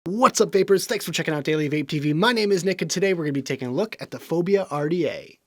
What's up, vapors? Thanks for checking out Daily Vape TV. My name is Nick, and today we're going to be taking a look at the Phobia RDA.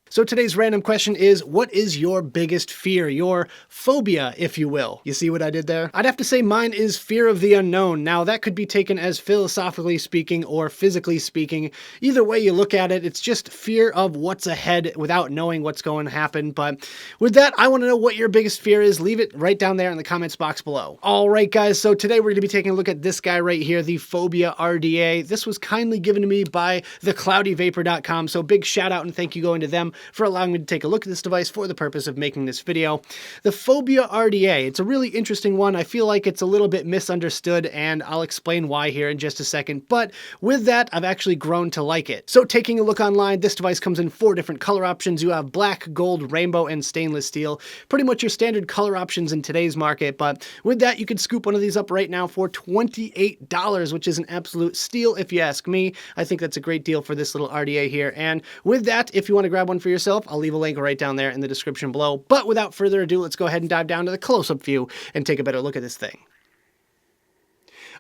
So today's random question is, what is your biggest fear? Your phobia, if you will. You see what I did there? I'd have to say mine is fear of the unknown. Now, that could be taken as philosophically speaking or physically speaking. Either way you look at it, it's just fear of what's ahead without knowing what's going to happen. But with that, I want to know what your biggest fear is. Leave it right down there in the comments box below. All right, guys, so today we're going to be taking a look at this guy right here, the Phobia RDA. This was kindly given to me by thecloudivapor.com, so big shout out and thank you going to them for allowing me to take a look at this device for the purpose of making this video. The Phobia RDA, it's a really interesting one. I feel like it's a little bit misunderstood, and I'll explain why here in just a second. But with that, I've actually grown to like it. So taking a look online, this device comes in 4 different color options. You have black, gold, rainbow, and stainless steel. Pretty much your standard color options in today's market. But with that, you can scoop one of these up right now for $28, which is an absolute steal if you ask me. I think that's a great deal for this little RDA here. And with that, if you want to grab one for yourself, I'll leave a link right down there in the description below. But without further ado, let's go ahead and dive down to the close-up view and take a better look at this thing.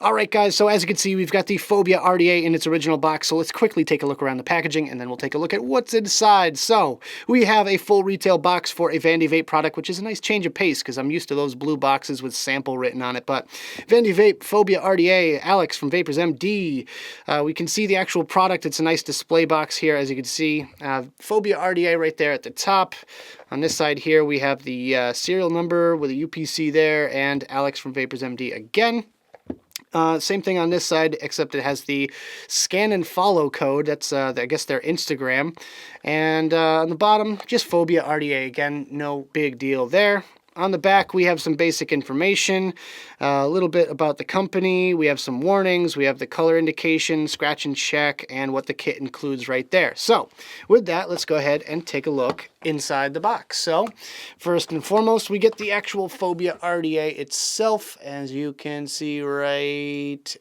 All right, guys, so as you can see, we've got the Phobia RDA in its original box, so let's quickly take a look around the packaging, and then we'll take a look at what's inside. So we have a full retail box for a Vandy Vape product, which is a nice change of pace, because I'm used to those blue boxes with sample written on it. But Vandy Vape Phobia RDA, Alex from Vapors MD. We can see the actual product. It's a nice display box here, as you can see. Phobia RDA right there at the top. On this side here, we have the serial number with a UPC there, and Alex from Vapors MD again. Same thing on this side, except it has the scan and follow code. That's, I guess, their Instagram. And on the bottom, just Phobia RDA. Again, no big deal there. On the back, we have some basic information, a little bit about the company. We have some warnings. We have the color indication, scratch and check, and what the kit includes right there. So with that, let's go ahead and take a look inside the box. So first and foremost, we get the actual Phobia RDA itself, as you can see right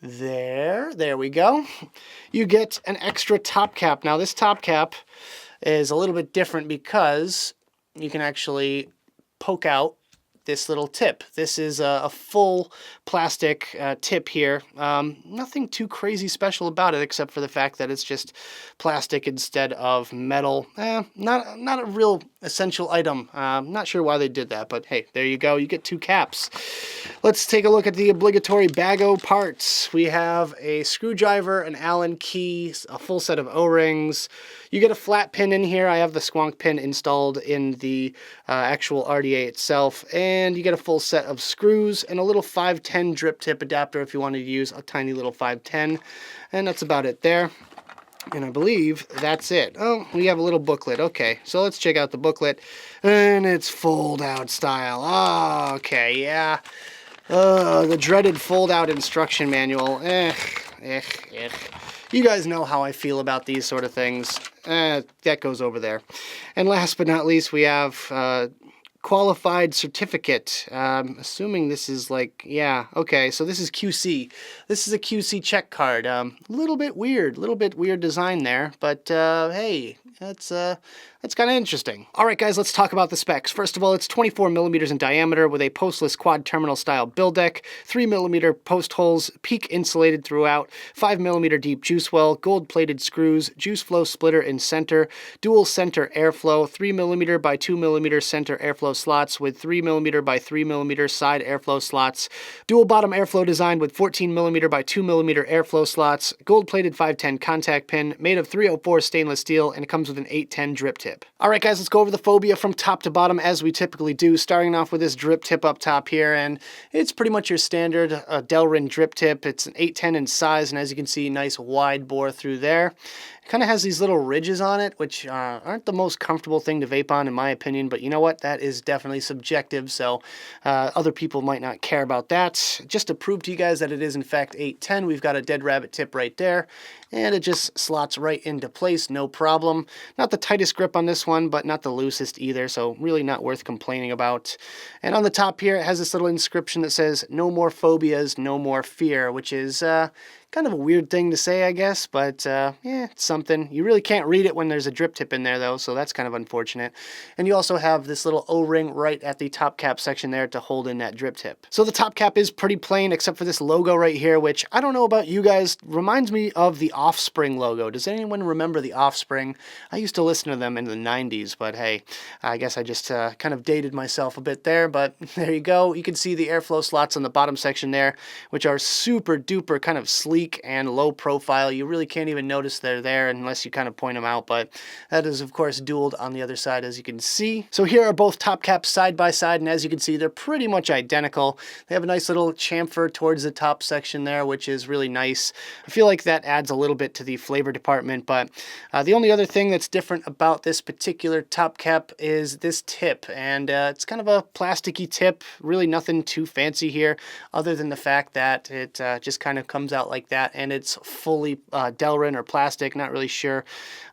there. There we go. You get an extra top cap. Now, this top cap is a little bit different because you can actually poke out this little tip. This is a full plastic tip here. Nothing too crazy special about it, except for the fact that it's just plastic instead of metal. Not a real essential item. Not sure why they did that, but hey, there you go. You get 2 caps. Let's take a look at the obligatory bag-o parts. We have a screwdriver, an Allen key, a full set of O-rings. You get a flat pin in here. I have the squonk pin installed in the actual RDA itself. And you get a full set of screws and a little 510 drip tip adapter if you wanted to use a tiny little 510. And that's about it there. And I believe that's it. Oh, we have a little booklet. Okay, so let's check out the booklet. And it's fold-out style. Oh, okay, yeah. The dreaded fold-out instruction manual. You guys know how I feel about these sort of things. That goes over there. And last but not least, we have qualified certificate. Assuming this is like, yeah, okay, so this is QC. This is a QC check card. Little bit weird design there, but hey, that's kind of interesting. All right, guys, let's talk about the specs. First of all, it's 24 millimeters in diameter with a postless quad terminal style build deck, 3 millimeter post holes, peak insulated throughout, 5 millimeter deep juice well, gold plated screws, juice flow splitter in center, dual center airflow, 3 millimeter by 2 millimeter center airflow slots with 3 millimeter by 3 millimeter side airflow slots, dual bottom airflow design with 14 millimeter by 2 millimeter airflow slots, gold plated 510 contact pin made of 304 stainless steel, and it comes with an 810 drip tip. All right, guys, let's go over the Phobia from top to bottom as we typically do, starting off with this drip tip up top here, and it's pretty much your standard Delrin drip tip. It's an 810 in size, and as you can see, nice wide bore through there. It kind of has these little ridges on it, which aren't the most comfortable thing to vape on, in my opinion, but you know what? That is definitely subjective, so other people might not care about that. Just to prove to you guys that it is, in fact, 810, we've got a dead rabbit tip right there, and it just slots right into place, no problem. Not the tightest grip on this one, but not the loosest either, so really not worth complaining about. And on the top here, it has this little inscription that says, "No more phobias, no more fear," which is Kind of a weird thing to say, I guess, but yeah, it's something. You really can't read it when there's a drip tip in there, though, so that's kind of unfortunate. And you also have this little O-ring right at the top cap section there to hold in that drip tip. So the top cap is pretty plain, except for this logo right here, which I don't know about you guys, reminds me of the Offspring logo. Does anyone remember the Offspring? I used to listen to them in the 90s, but hey, I guess I just kind of dated myself a bit there, but there you go. You can see the airflow slots on the bottom section there, which are super duper kind of sleek and low profile. You really can't even notice they're there unless you kind of point them out, but that is of course dualed on the other side, as you can see. So here are both top caps side by side, and as you can see, they're pretty much identical. They have a nice little chamfer towards the top section there, which is really nice. I feel like that adds a little bit to the flavor department, but the only other thing that's different about this particular top cap is this tip, and it's kind of a plasticky tip, really nothing too fancy here, other than the fact that it just kind of comes out like that, and it's fully Delrin or plastic, not really sure.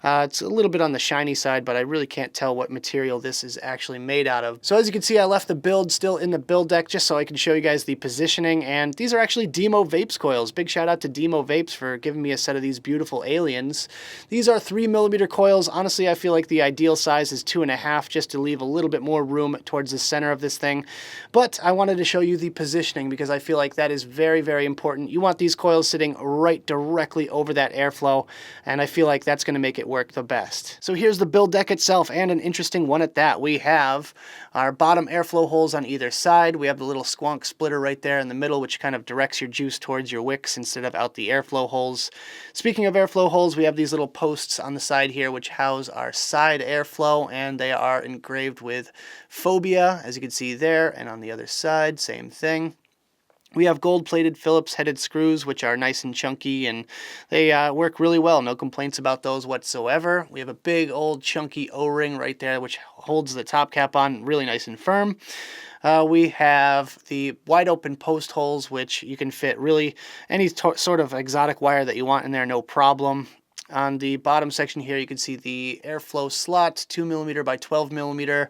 It's a little bit on the shiny side, but I really can't tell what material this is actually made out of. So as you can see, I left the build still in the build deck just so I can show you guys the positioning, and these are actually Demo Vapes coils. Big shout out to Demo Vapes for giving me a set of these beautiful aliens. These are 3mm coils. Honestly, I feel like the ideal size is 2.5, just to leave a little bit more room towards the center of this thing. But I wanted to show you the positioning because I feel like that is very, very important. You want these coils sitting right directly over that airflow, and I feel like that's going to make it work the best. So here's the build deck itself, and an interesting one at that. We have our bottom airflow holes on either side. We have the little squonk splitter right there in the middle, which kind of directs your juice towards your wicks instead of out the airflow holes. Speaking of airflow holes, we have these little posts on the side here which house our side airflow, and they are engraved with Phobia, as you can see there, and on the other side, same thing. We have gold-plated Phillips headed screws, which are nice and chunky, and they work really well. No complaints about those whatsoever. We have a big old chunky O-ring right there, which holds the top cap on really nice and firm. We have the wide open post holes, which you can fit really any sort of exotic wire that you want in there, no problem. On the bottom section here, you can see the airflow slot, 2mm by 12mm.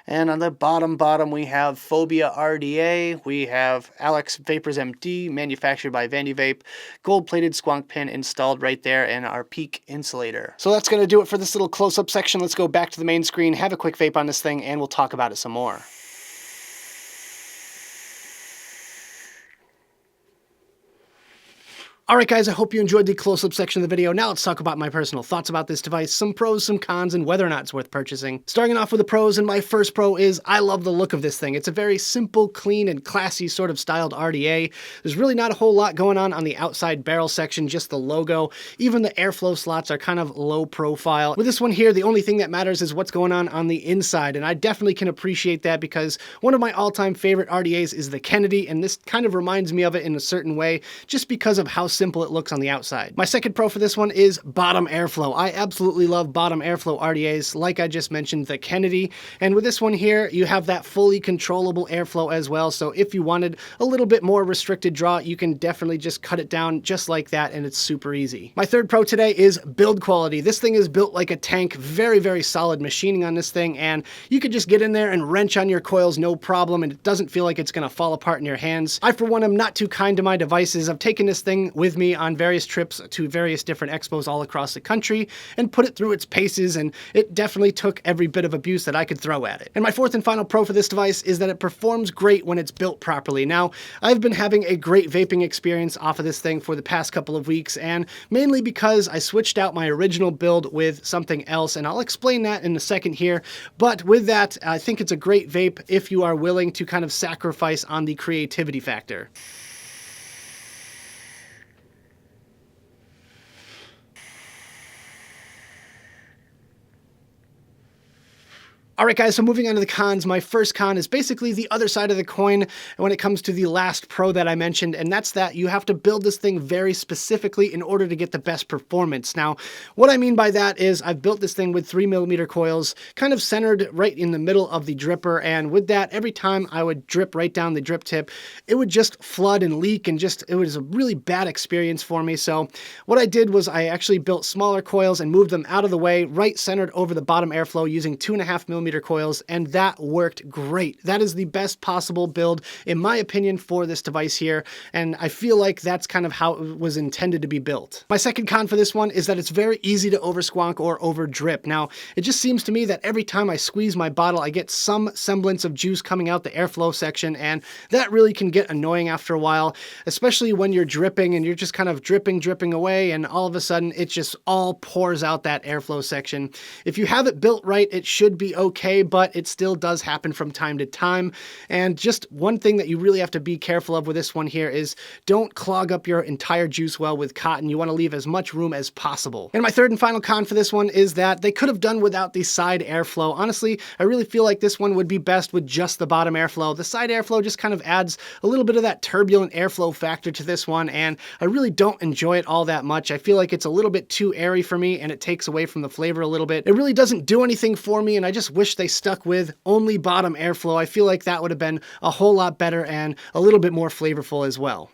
And on the bottom, we have Phobia RDA. We have Alex Vapors MD, manufactured by Vandy Vape. Gold-plated squonk pin installed right there, and our peak insulator. So that's going to do it for this little close-up section. Let's go back to the main screen, have a quick vape on this thing, and we'll talk about it some more. Alright guys, I hope you enjoyed the close-up section of the video. Now let's talk about my personal thoughts about this device, some pros, some cons, and whether or not it's worth purchasing. Starting off with the pros, and my first pro is I love the look of this thing. It's a very simple, clean, and classy sort of styled RDA. There's really not a whole lot going on the outside barrel section, just the logo. Even the airflow slots are kind of low profile. With this one here, the only thing that matters is what's going on the inside, and I definitely can appreciate that because one of my all-time favorite RDAs is the Kennedy, and this kind of reminds me of it in a certain way, just because of how simple it looks on the outside. My second pro for this one is bottom airflow. I absolutely love bottom airflow RDAs, like I just mentioned, the Kennedy. And with this one here, you have that fully controllable airflow as well. So if you wanted a little bit more restricted draw, you can definitely just cut it down just like that, and it's super easy. My third pro today is build quality. This thing is built like a tank, very, very solid machining on this thing, and you could just get in there and wrench on your coils no problem, and it doesn't feel like it's gonna fall apart in your hands. I, for one, am not too kind to my devices. I've taken this thing with me on various trips to various different expos all across the country and put it through its paces, and it definitely took every bit of abuse that I could throw at it. And my fourth and final pro for this device is that it performs great when it's built properly. Now, I've been having a great vaping experience off of this thing for the past couple of weeks, and mainly because I switched out my original build with something else, and I'll explain that in a second here. But with that, I think it's a great vape if you are willing to kind of sacrifice on the creativity factor. Alright guys, so moving on to the cons, my first con is basically the other side of the coin when it comes to the last pro that I mentioned, and that's that you have to build this thing very specifically in order to get the best performance. Now, what I mean by that is I've built this thing with 3mm coils, kind of centered right in the middle of the dripper, and with that, every time I would drip right down the drip tip, it would just flood and leak, and it was a really bad experience for me. So what I did was I actually built smaller coils and moved them out of the way, right centered over the bottom airflow using 2.5mm millimeter coils, and that worked great. That is the best possible build, in my opinion, for this device here, and I feel like that's kind of how it was intended to be built. My second con for this one is that it's very easy to over squonk or over drip. Now, it just seems to me that every time I squeeze my bottle, I get some semblance of juice coming out the airflow section, and that really can get annoying after a while, especially when you're dripping and you're just kind of dripping away, and all of a sudden it just all pours out that airflow section. If you have it built right, it should be okay, but it still does happen from time to time. And just one thing that you really have to be careful of with this one here is don't clog up your entire juice well with cotton. You want to leave as much room as possible. And my third and final con for this one is that they could have done without the side airflow. Honestly, I really feel like this one would be best with just the bottom airflow. The side airflow just kind of adds a little bit of that turbulent airflow factor to this one, and I really don't enjoy it all that much. I feel like it's a little bit too airy for me, and it takes away from the flavor a little bit. It really doesn't do anything for me, and I just wish they stuck with only bottom airflow. I feel like that would have been a whole lot better and a little bit more flavorful as well.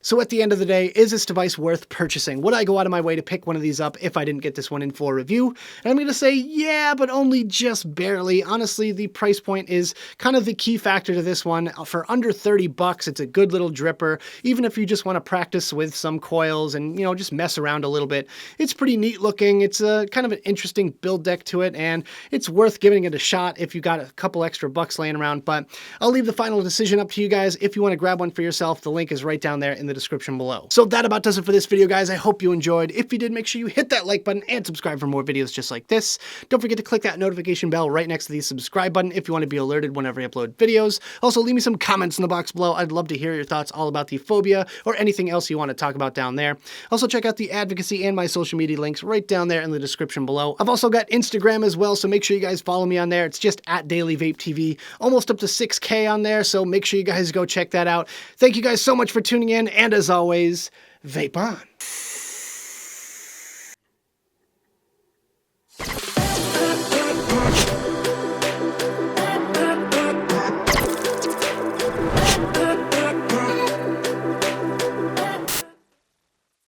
So at the end of the day, is this device worth purchasing? Would I go out of my way to pick one of these up if I didn't get this one in for review? And I'm going to say, yeah, but only just barely. Honestly, the price point is kind of the key factor to this one. For under 30 bucks, it's a good little dripper. Even if you just want to practice with some coils and, just mess around a little bit, it's pretty neat looking. It's a kind of an interesting build deck to it, and it's worth giving it a shot if you got a couple extra bucks laying around. But I'll leave the final decision up to you guys. If you want to grab one for yourself, the link is right down there in the description below. So that about does it for this video, guys. I hope you enjoyed. If you did, make sure you hit that like button and subscribe for more videos just like this. Don't forget to click that notification bell right next to the subscribe button if you want to be alerted whenever I upload videos. Also, leave me some comments in the box below. I'd love to hear your thoughts all about the phobia or anything else you want to talk about down there. Also, check out the advocacy and my social media links right down there in the description below. I've also got Instagram as well, so make sure you guys follow me on there. It's just at Daily Vape TV. Almost up to 6K on there, so make sure you guys go check that out. Thank you guys so much for tuning in, and as always, vape on.